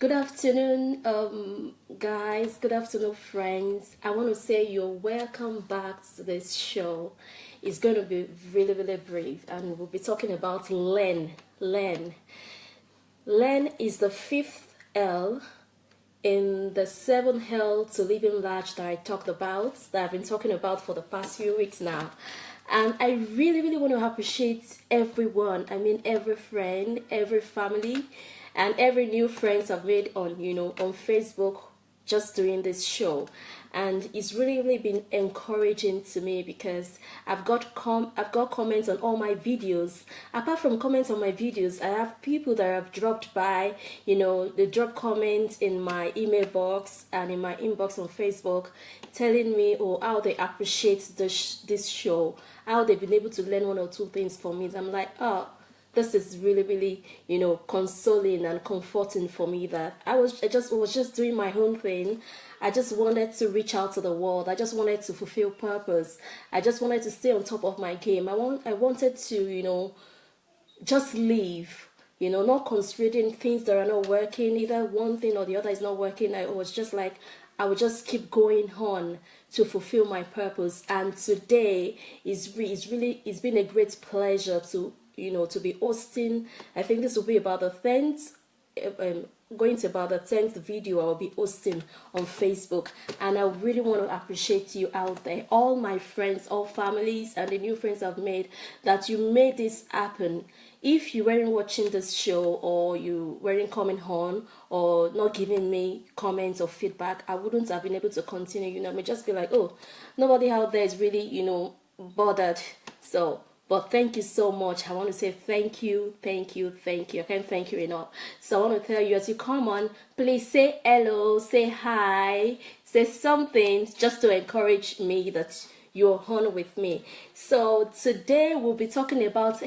Good afternoon, guys. Good afternoon, friends. I want to say you're welcome back to this show. It's going to be really, really brief, and we'll be talking about learn. Learn. Learn is the fifth L in the seven L to living large that I talked about, that I've been talking about for the past few weeks now. And I really, really want to appreciate everyone. I mean, every friend, every family, and every new friends I've made on, on Facebook, just doing this show. And it's really, really been encouraging to me because I've got comments on all my videos. Apart from comments on my videos, I have people that have dropped by, they drop comments in my email box and in my inbox on Facebook, telling me how they appreciate this show, how they've been able to learn one or two things from me. I'm like, oh, this is really, really, consoling and comforting for me that I was just doing my own thing. I just wanted to reach out to the world. I just wanted to fulfill purpose. I just wanted to stay on top of my game. I wanted to, just live, not concentrating things that are not working. Either one thing or the other is not working. I was just like, I would just keep going on to fulfill my purpose. And today it's been a great pleasure to be hosting. I think this will be about the 10th, going to about the 10th video I will be hosting on Facebook. And I really want to appreciate you out there, all my friends, all families, and the new friends I've made, that you made this happen. If you weren't watching this show, or you weren't coming on, or not giving me comments or feedback, I wouldn't have been able to continue. I may just be like, oh, nobody out there is really, bothered. But thank you so much. I want to say thank you, thank you, thank you. I can't thank you enough. So I want to tell you, as you come on, please say hello, say hi, say something just to encourage me that you're on with me. So today we'll be talking about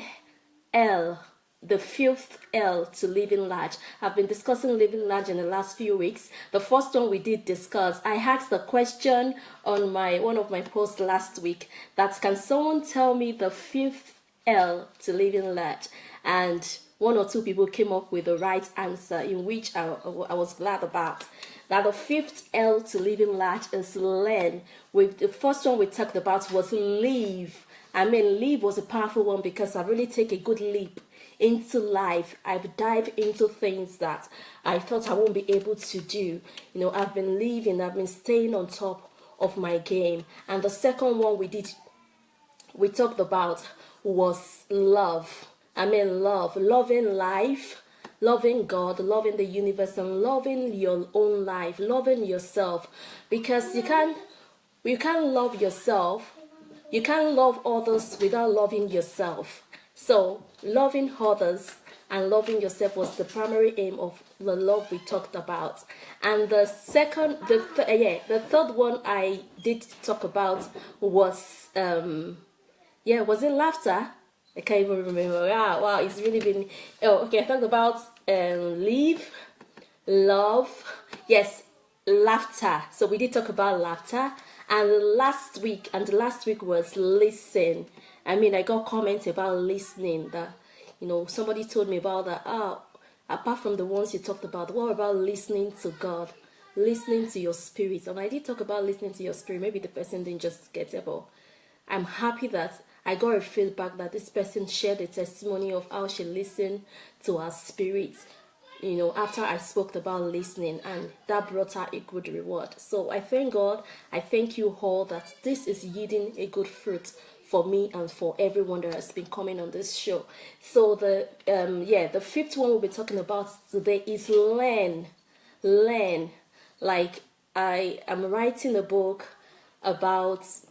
L, the fifth L to living large. I've been discussing living large in the last few weeks. The first one we did discuss, I asked the question on one of my posts last week, that can someone tell me the fifth L to living large? And one or two people came up with the right answer, in which I was glad about. That the fifth L to living large is learn. The first one we talked about was live. I mean, live was a powerful one because I really take a good leap into life. I've dived into things that I thought I won't be able to do. I've been living, I've been staying on top of my game. And the second one we talked about was love. I mean, loving life, loving God, loving the universe, and loving your own life, loving yourself. Because you can't love yourself. You can't love others without loving yourself. So loving others and loving yourself was the primary aim of the love we talked about. And the third one I did talk about was was it laughter? I can't even remember. Wow, it's really been. Oh, okay. I talked about live, love, yes, laughter. So we did talk about laughter. And the last week was listen. I mean, I got comments about listening, that somebody told me about that. Apart from the ones you talked about, what about listening to God, listening to your spirit? And I did talk about listening to your spirit. Maybe the person didn't just get it, but I'm happy that I got a feedback that this person shared a testimony of how she listened to her spirit, after I spoke about listening, and that brought her a good reward. So I thank God, I thank you all that this is yielding a good fruit for me and for everyone that has been coming on this show. So the fifth one we'll be talking about today is learn. Like, I am writing a book about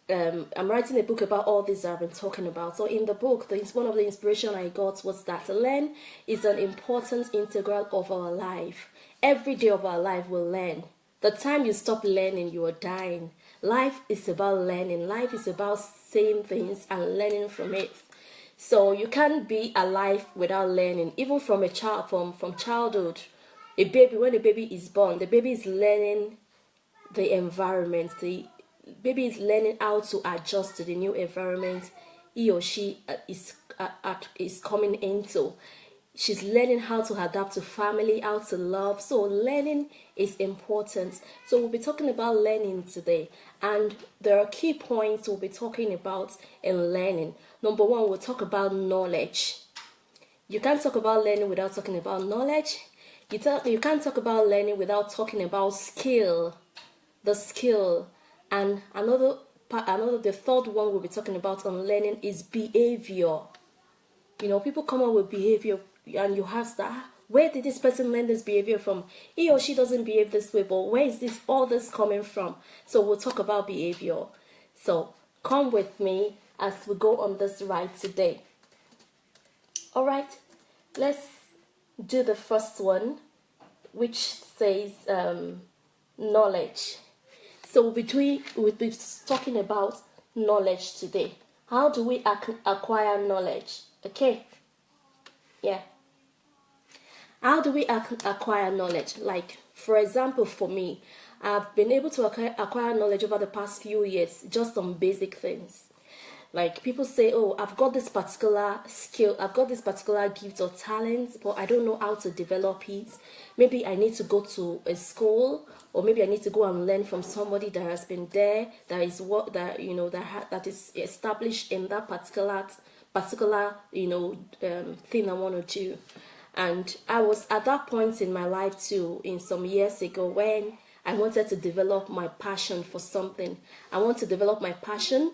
all this I've been talking about. So in the book, one of the inspiration I got was that learn is an important integral of our life. Every day of our life we'll learn. The time you stop learning, you are dying. Life is about learning. Life is about saying things and learning from it. So you can't be alive without learning. Even from a child, from childhood, when a baby is born, the baby is learning the environment. The baby is learning how to adjust to the new environment he or she is coming into. She's learning how to adapt to family, how to love. So learning is important. So we'll be talking about learning today, and there are key points we'll be talking about in learning. Number one, we'll talk about knowledge. You can't talk about learning without talking about knowledge. You can't talk about learning without talking about skill, the skill. And the third one we'll be talking about on learning is behavior. People come up with behavior and you ask that, where did this person learn this behavior from? He or she doesn't behave this way, but where is all this coming from? So we'll talk about behavior. So come with me as we go on this ride today. All right, let's do the first one, which says knowledge. So we'll be talking about knowledge today. How do we acquire knowledge? Okay, yeah. How do we acquire knowledge? Like, for example, for me, I've been able to acquire knowledge over the past few years, just on basic things. Like, people say, oh, I've got this particular skill, I've got this particular gift or talent, but I don't know how to develop it. Maybe I need to go to a school, or maybe I need to go and learn from somebody that has been there, that is that is established in that particular thing I want to do. And I was at that point in my life too, in some years ago, when I wanted to develop my passion for something. I want to develop my passion.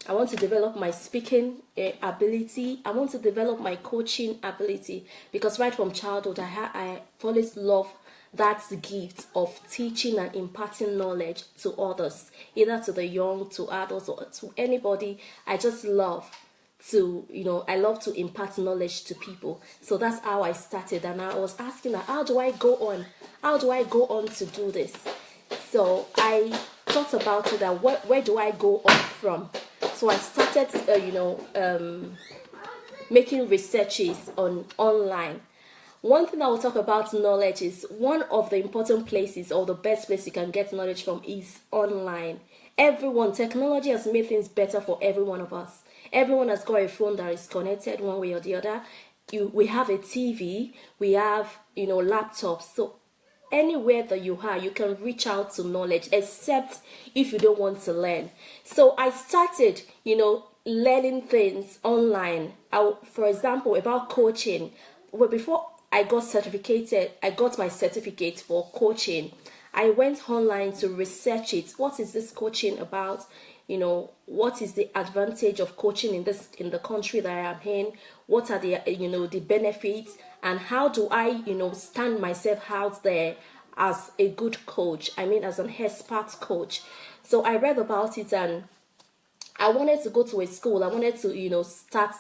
I want to develop my speaking ability. I want to develop my coaching ability, because right from childhood, I always loved that gift of teaching and imparting knowledge to others, either to the young, to adults, or to anybody. I just love to, I love to impart knowledge to people. So that's how I started, and I was asking her, how do I go on? How do I go on to do this? So I thought about it, that where do I go on from? So I started, making researches online. One thing I will talk about knowledge is one of the important places, or the best place you can get knowledge from, is online. Technology has made things better for every one of us. Everyone has got a phone that is connected one way or the other. We have a TV, we have, laptops. So anywhere that you are, you can reach out to knowledge, except if you don't want to learn. So I started, learning things online. For example, about coaching. Well, before I got my certificate for coaching, I went online to research it. What is this coaching about? What is the advantage of coaching in the country that I am in? What are the benefits, and how do I stand myself out there as a good coach? I mean, as an expert coach. So I read about it, and I wanted to go to a school. I wanted to start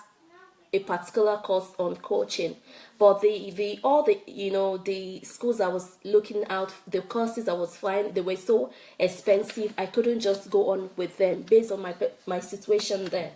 a particular course on coaching, but the schools I was looking out, the courses I was finding, they were so expensive. I couldn't just go on with them based on my situation there.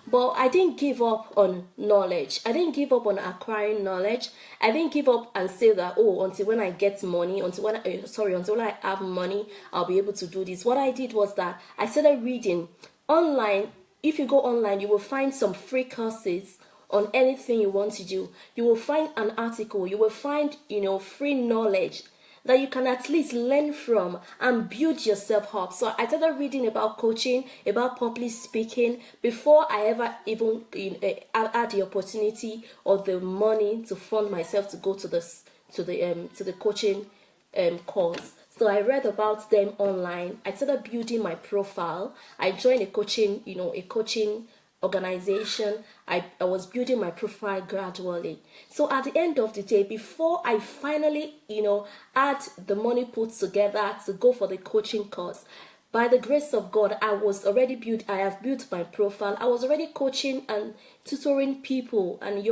But I didn't give up on knowledge. I didn't give up on acquiring knowledge. I didn't give up and say that, until when I get money, until I have money, I'll be able to do this. What I did was that I started reading online. If you go online, you will find some free courses on anything you want to do. You will find an article, you will find free knowledge that you can at least learn from and build yourself up. So I started reading about coaching, about public speaking, before I ever even had the opportunity or the money to fund myself to go to the coaching course. So I read about them online. I started building my profile. I joined a coaching organization. I was building my profile gradually. So at the end of the day, before I finally had the money put together to go for the coaching course, by the grace of God, I have built my profile. I was already coaching and tutoring people, and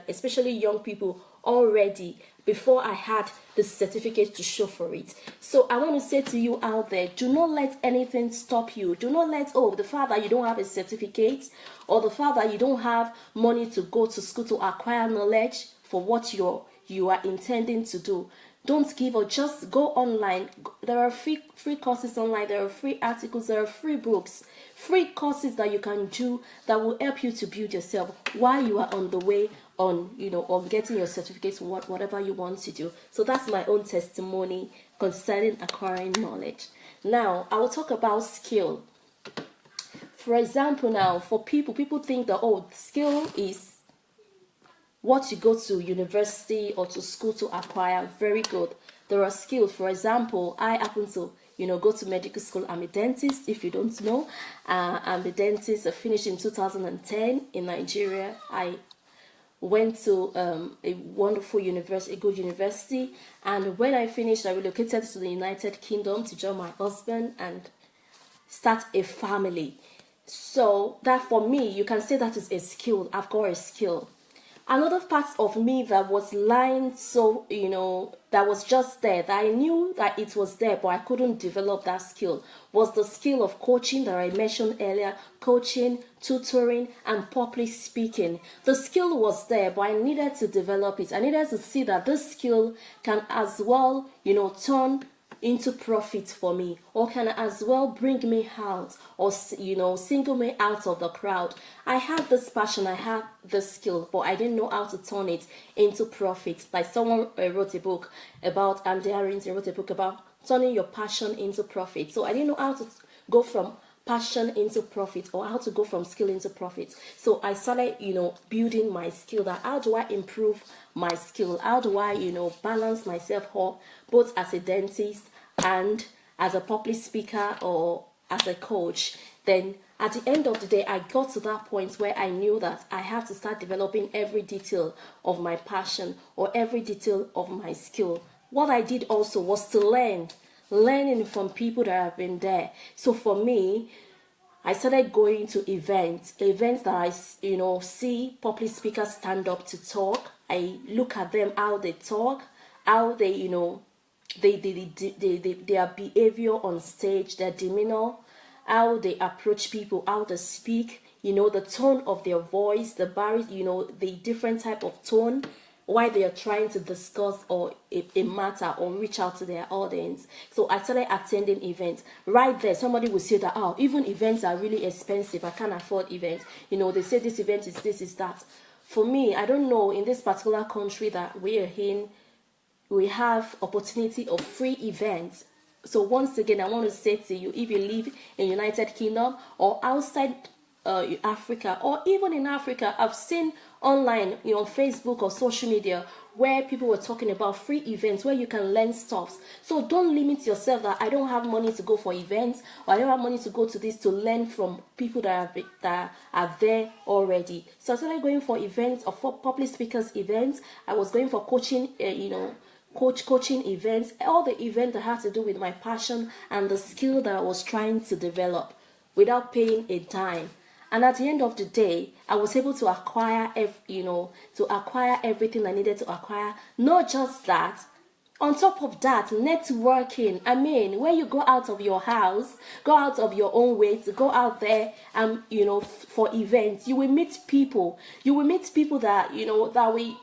especially young people, already, before I had the certificate to show for it. So I want to say to you out there, do not let anything stop you. Do not let, the fact that you don't have a certificate, or the fact that you don't have money to go to school to acquire knowledge for what you are intending to do. Don't give up. Just go online. There are free courses online. There are free articles. There are free books, free courses that you can do that will help you to build yourself while you are on the way on, on getting your certificates, whatever you want to do. So that's my own testimony concerning acquiring knowledge. Now, I will talk about skill. For example, now, for people think that, oh, skill is what you go to university or to school to acquire. Very good. There are skills. For example, I happen to, go to medical school. I'm a dentist, if you don't know. I'm a dentist. I finished in 2010 in Nigeria. I went to a wonderful university, a good university. And when I finished, I relocated to the United Kingdom to join my husband and start a family. So that, for me, you can say that is a skill. I've got a skill. Another part of me that was lying, so, that was just there, that I knew that it was there, but I couldn't develop that skill, was the skill of coaching that I mentioned earlier. Coaching, tutoring, and public speaking. The skill was there, but I needed to develop it. I needed to see that this skill can as well, turn into profit for me, or can as well bring me out, or single me out of the crowd. I had this passion, I had this skill, but I didn't know how to turn it into profit. Like someone wrote a book about, and Darren wrote a book about turning your passion into profit. So I didn't know how to go from passion into profit, or how to go from skill into profit. So I started, building my skill. That how do I improve my skill? How do I, balance myself up, both as a dentist and as a public speaker or as a coach? Then at the end of the day, I got to that point where I knew that I had to start developing every detail of my passion or every detail of my skill. What I did also was to learning from people that have been there. So for me, I started going to events that I, see public speakers stand up to talk. I look at them, how they talk, how they, their behavior on stage, their demeanor, how they approach people, how they speak, the tone of their voice, the the different type of tone, why they are trying to discuss or a matter or reach out to their audience. So I started attending events. Right there, somebody will say that, oh, even events are really expensive. I can't afford events. They say this event is this, is that. For me, I don't know, in this particular country that we are in, we have opportunity of free events. So once again, I want to say to you, if you live in United Kingdom or outside Africa, or even in Africa, I've seen online, on Facebook or social media, where people were talking about free events where you can learn stuff. So don't limit yourself that I don't have money to go for events, or I don't have money to go to this, to learn from people that are there already. So I started going for events, or for public speakers events. I was going for coaching, coaching events, all the events that had to do with my passion and the skill that I was trying to develop without paying a dime. And at the end of the day, I was able to acquire, everything I needed to acquire. Not just that, on top of that, networking. I mean, when you go out of your house, go out of your own way to go out there and, for events, you will meet people. You will meet people that, that will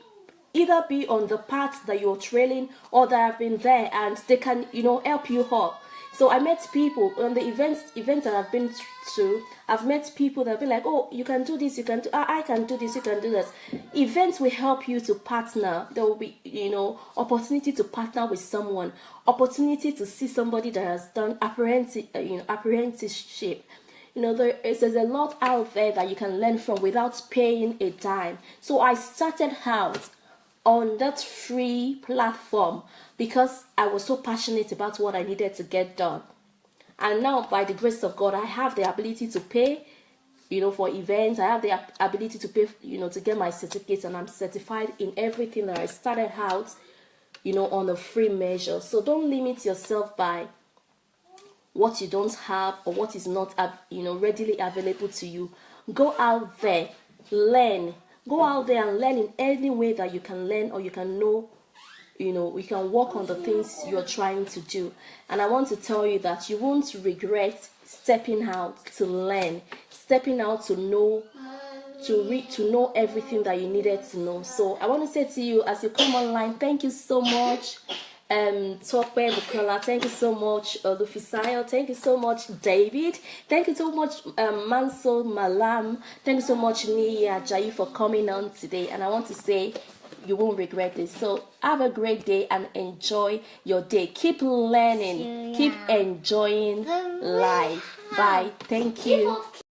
either be on the path that you're trailing, or that have been there and they can, help you up. So I met people on the events that I've been to. I've met people that have been like, oh, you can do this, you can do, I can do this, you can do this. Events will help you to partner. There will be, opportunity to partner with someone, opportunity to see somebody that has done apprenticeship. There's a lot out there that you can learn from without paying a dime. So I started out on that free platform because I was so passionate about what I needed to get done. And now, by the grace of God, I have the ability to pay, for events. I have the ability to pay, to get my certificates, and I'm certified in everything that I started out, on a free measure. So don't limit yourself by what you don't have or what is not, readily available to you. Go out there, learn. Go out there and learn in any way that you can learn, or you can know, we can work on the things you're trying to do. And I want to tell you that you won't regret stepping out to learn, stepping out to know, to know everything that you needed to know. So I want to say to you, as you come online, thank you so much. Tokwe Bukola, thank you so much. Lufisayo, thank you so much. David, thank you so much. Mansur Malam, thank you so much. Nia Jayi for coming on today, and I want to say you won't regret this. So have a great day and enjoy your day. Keep learning, keep enjoying life. Bye. Thank you.